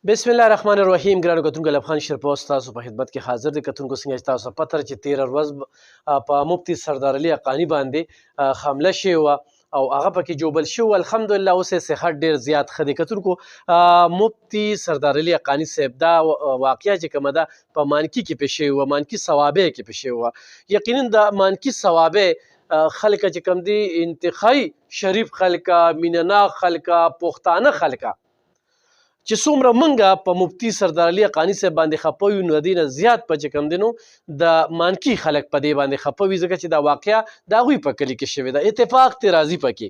بسم الله الرحمن الرحیم. ګرانو کتونکو لبخان شرپوس تاسو په خدمت کې حاضر دي. کتونکو څنګه چې تاسو پته چې 13 ورځ په مفتي سردار علي حقاني باندې حمله شوې وه او هغه پکې جوبل شوی. الحمدلله اوس یې صحت ډېر زیات ښه دی. کتونکو مفتي سردار علي حقاني صاحب دا واقعه چې کومه ده په مانکي کې پېښ شوې وه، مانکي صوابع کې پېښ شوې وه. یقینا د مانکي صوابع خلک چې کوم دي انتخابي شریف خلکه، مینهناک خلکه، پښتانه خلکه چې څومره منګه په مفتي سردار علي حقاني صاحب باندې خفه وي، نو د دې نه زیات په چې کوم دی نو د مانکي خلک په دې باندې خفه وي، ځکه چې دا واقعه د هغوی په کلي کې شوې ده. اتفاق ترې راځي پکې.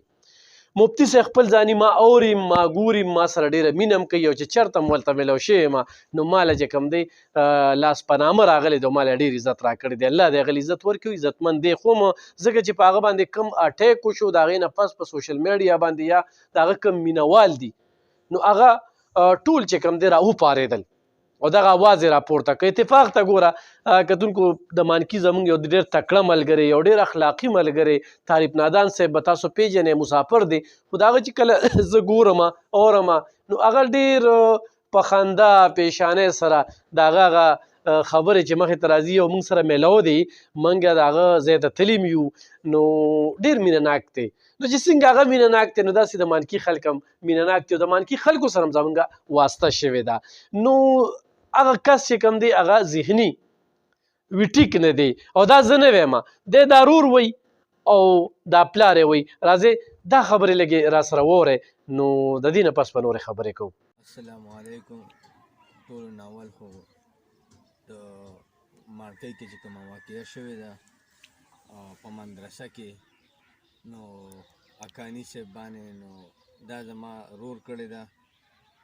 مفتي صاحب خپل ځاني ما اوریم، ما ګوریم، ما سره ډېره مینه هم کوي او چې چېرته م ورته میلاو شوی یم نو ماله چې کوم دی لاس په نامه راغلی دی او ماله ډېر عزت راکړی دی. الله دې هغه عزت ورکړي، عزتمند دی خو م ځکه چې په هغه باندې کوم اټیک وشو د هغې نه پس په سوشل میډیا باندې یا د هغه کوم مینهوال دي نو هغه ټول چې کوم دی راوپارېدل او دغه اواز یې راپورته کړ. اتفاق ته ګوره کتونکو د مانکي زموږ یو ډېر تکړه ملګری، یو ډېر اخلاقي ملګری طارق نادان صاحب به تاسو پیژنئ، مسافر دی، خو د هغه چې کله زه ګورم اورم نو هغه ډېر په خندا پیشانۍ سره د هغه خبرې چې مخې ته راځي او موږ سره میلاو دی، موږ د هغه ځای ته تللي یو نو ډېر مینه ناک دی. نو چې څنګه هغه مینه ناک دی نو داسې د مانکي خلک هم مینه ناک دي او د مانکي خلکو سره هم زموږ واسطه شوې ده. نو هغه کس چې کوم دی هغه ذهني ویټیک نه دی او دا زه نه ویم، دی دا رور وی او دا پلار یې وی. راځئ دا خبرې لږې را سره واورئ نو د دې نه پس به نورې خبرې کوو. السلام علیکم. ټولو نه اول خو د مارکۍ کې چې کومه واقعه شوې ده په مدرسه کې نو حقاني صاحب باندې نو دا زما رور کړې ده،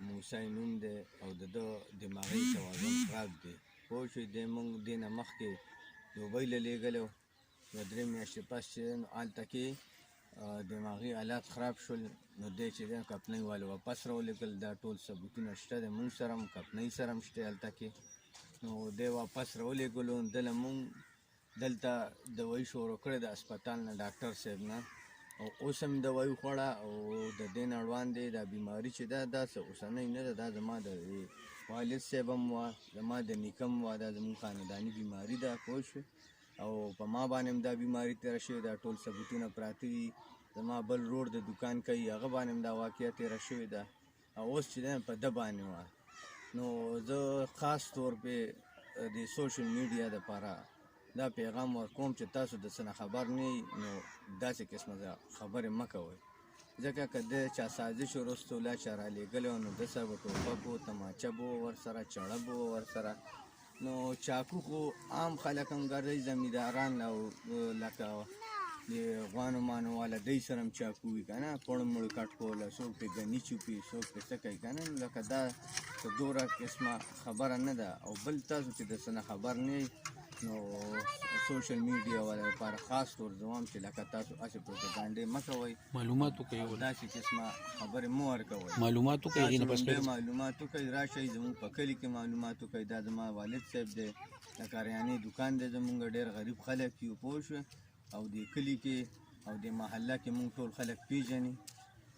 موسی نوم دی او د ده دماغي توازن خراب دی. پوه شوې، دی موږ دې نه مخکې دوبۍ له لېږلی و، یو 3 میاشتې پس چې نو هلته کې دماغي حالات خراب شول نو دی چې دی کپنۍ والو واپس راولېږل. دا ټول ثبوتونه شته دی، موږ سره هم کپنۍ سره هم شته هلته کې. نو دی واپس راولېږلو، دله موږ دلته دوایي شروع کړې د هسپتال نه ډاکټر صاحب نه، او اوس هم دوایي خوړه او د دې نه وړاندې دا بیماري چې ده دا څه اوسنۍ نه ده، دا زما د والد صاحب هم وه، زما د نیکه هم وه، دا زموږ خانداني بیماري ده. پوه شوې، او په ما باندې هم دا بیماري تېره شوې ده، ټول ثبوتونه پراته دي. زما بل رور د دوکان کوي، هغه باندې هم دا واقعه تېره شوې ده او اوس چې ده په ده باندې وه. نو زه خاص طور پې د سوشل میډیا دپاره دا پیغام ورکوم چې تاسو د څه نه خبر نه یئ نو داسې قسمه خبرې مه کوئ، ځکه که د چا سازش وروستو لا چا رالېږلی وو نو ده سره به ټوپک و، تماچه به وه ورسره، چړه به وه ورسره. نو چاقو خو عام خلک هم ګرځوي، زمینداران او لکه د غوانو مانو والا دی سره هم چاقو وي که نه، پړ مړ کټ کوله، څوک پرې ګني چوپي، څوک پرې څه کوي که نه. لکه دا په دومره قسمه خبره نه ده. او بل تاسو چې د څه نه خبر نه یئ نو سوشل میډیا والا لپاره خاص طور زوام چې لکه تاسو هسې پروپاګانډې مه کوئ، معلومات وکړئ، داسې قسمه خبرې مه ورکوئ، معلومات وکړئ، تاسو معلومات وکړئ، راشئ زموږ په کلي کې معلومات وکړئ. دا زما والد صاحب دی، د کاریانې دوکان دی، زموږ ډېر غریب خلک یو. پوه شوې، او د کلي کې او د محله کې موږ ټول خلک پیژني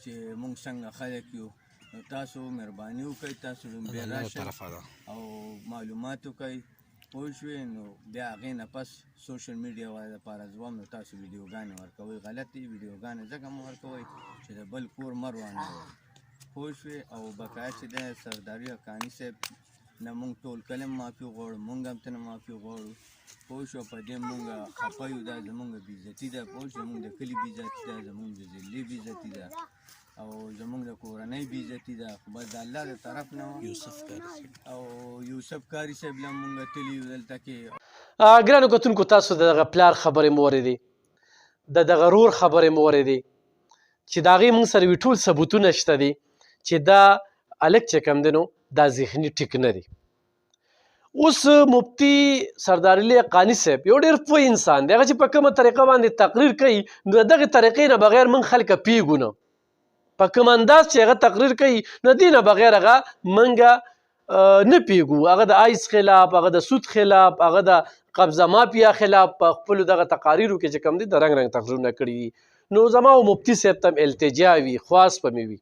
چې موږ څنګه خلک یو. نو تاسو مهرباني وکړئ، تاسو لومبیا راشئ او معلومات وکړئ. پوه شوې، نو بیا هغې نه پس سوشل میډیا والا دپاره زوام نو تاسو ویډیوګانې ورکوئ. غلطې ویډیوګانې ځکه مه ورکوئ چې د بل کور مه روانوئ. پوه شوې، او بقایا چې دی سرداري حقاني صاحب نه موږ ټول کلی معافي غواړو، موږ هم ترنه معافي غواړو. پوه شوه، په دې موږ خفه یو، دا زموږ بېعزتي ده. پوه شوه، زموږ د کلي بېعزتي ده، زموږ د ضلعې بېعزتي ده او زموږ د کورنۍ بېعزتي ده. خو بس د الله د طرف نه او یوسف کاري صاحب له موږ تللي یو دلته کې. ګرانو کتونکو تاسو د دغه پلار خبرې مو اورېدې، د دغه رور خبرې مو اورېدې چې د هغې موږ سره وي ټول ثبوتونه شته دي چې دا هلک چې کوم دی نو دا ذهني ټیک نه دی. اوس مفتي سردار علي حقاني صاحب یو ډېر پوه انسان دی، هغه چې په کومه طریقه باندې تقریر کوي نو د دغې طریقې نه بغیر موږ خلکه پوهېږو نه، په کوم انداز چې هغه تقریر کوي نو دې نه بغیر هغه موږ نه پوهېږو. هغه د آیس خلاف، هغه د سود خلاف، هغه د قبضه مافیا خلاف په خپلو دغه تقاریرو کې چې کوم دي د رنګ رنګ تقریرونه کړي دي. نو زما او مفتي صاحب ته هم التجا وي، خواست به مې وي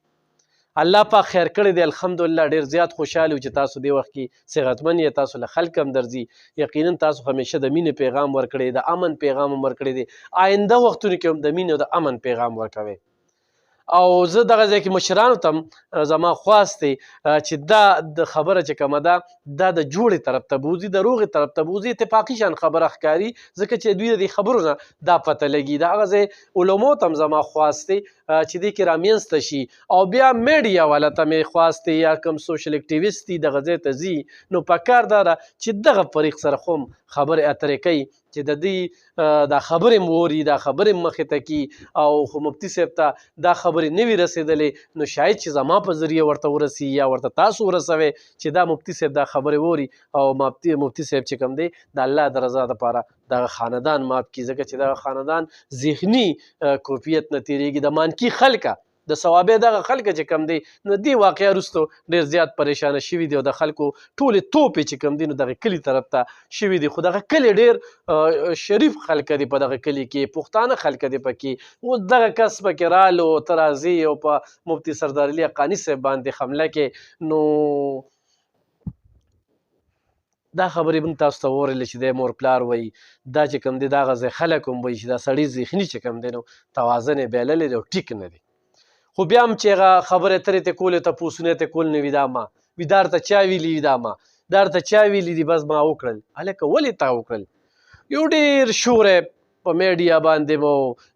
الله پاک خیر کړی دی الحمدلله ډېر زیات خوشحال یو چې تاسو دې وخت کې صحتمند یې تاسو له خلک هم درځي یقینا تاسو همیشه د مینې پیغام ورکړی د امن پیغام هم ورکړی دی آینده وختونو کې هم د مینې او د امن پیغام ورکوئ او زه دغه ځای کې مشرانو ته هم زما خواست دی چې دا د خبره چې کومه ده دا د جوړې طرف ته بوځي د روغې طرف ته بوځي اتفاقي شان خبره ښکاري ځکه چې دوی د دې خبرو نه دا پته لګي د هغه ځای علماو ته هم زما خواست دی چې دې کې رامنځته شي او بیا میډیا والا ته مې خواست دی یا کوم سوشل اکټیویسټ دي دغه ځای ته ځي نو پکار دا ده چې دغه فریق سره خو هم خبرې اترې کوي چې د دې دا خبرې موري دا خبرې مخې ته کي او خو مفتي صاحب ته دا خبرې نه وي رسېدلې نو شاید چې زما په ذریعه ورته ورسي یا ورته تاسو ورسوئ چې دا مفتي صاحب دا خبرې ووري او مفتي صاحب چې کوم دی د الله د رضا دپاره دغه خاندان ماف کړي ځکه چې دغه خاندان ذهني کوفیت نه تېرېږي د مانکي خلکه د صوابې دغه خلکه چې کم دی نو دې واقعه وروستو ډېر زیات پریشانه شوي دي او د خلکو ټولې توپې چې کم دي نو دغه کلي طرف ته شوي دي خو دغه کلي ډېر شریف خلکه دي په دغه کلي کې پښتانه خلکه دي پکې اوس دغه کس پکې رالو ته راځي او په مفتي سردار علي حقاني صاحب باندې حمله کې نو دا خبرې موږ تاسو ته وورلې چې دی مور پلار وایي دا چې کوم دی دا هغه ځای خلک هم وایي چې دا سړی ذهني چې کوم دی نو توازن یې بایللی دی او ټیک نه دی خو بیا هم چې هغه خبرې اترې ته کولې تپوسونه یې ته کول نه وي دا ما وي دا درته چا ویلي وي دا ما دا درته چا ویلي دي بس ما وکړل هلکه ولې تا وکړل یو ډېر شور په میډیا باندې مو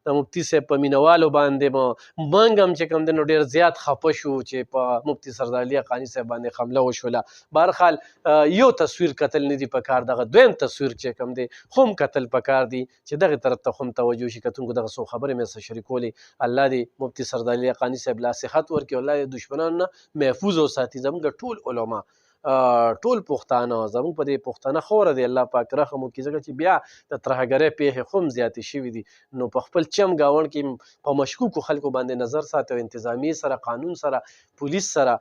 د مفتي صاحب په مینوالو باندې مو موږ هم چې کوم دی نو ډېر زیات خفه شو چې په مفتي سردار علي حقاني صاحب باندې حمله وشوله بهرحال یو تصویر کتل نه دي پکار دغه دویم تصویر چې کوم دی خو هم کتل پکار دي چې دغې طرف ته خو هم توجه شي کتونکو دغه څو خبرې مې سره شریکولې الله دې مفتي سردار علي حقاني صاحب لا صحت ورکړي الله دې دشمنانو نه محفوظ وساتي زموږ ټول علما ټول پښتانه زموږ په دې پښتانه خوره دی الله پاک رحم وکړي ځکه چې بیا د ترهګرۍ پیښې خو هم زیاتې شوي دي نو په خپل چم ګاونډ کې په مشکوکو خلکو باندې نظر ساتي او انتظامي سره قانون سره پولیس سره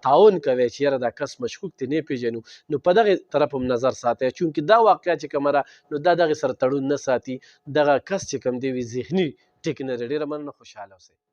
تعاون کوي چې یاره دا کس مشکوک دی نه پېژنو نو په دغې طرف هم نظر ساتي چونکې دا واقعه چې کومه ده نو دا دغې سره تړون نه ساتي دغه کس چې کوم دی وي ذهني ټیک نه دی ډېره مننه خوشحاله اوسئ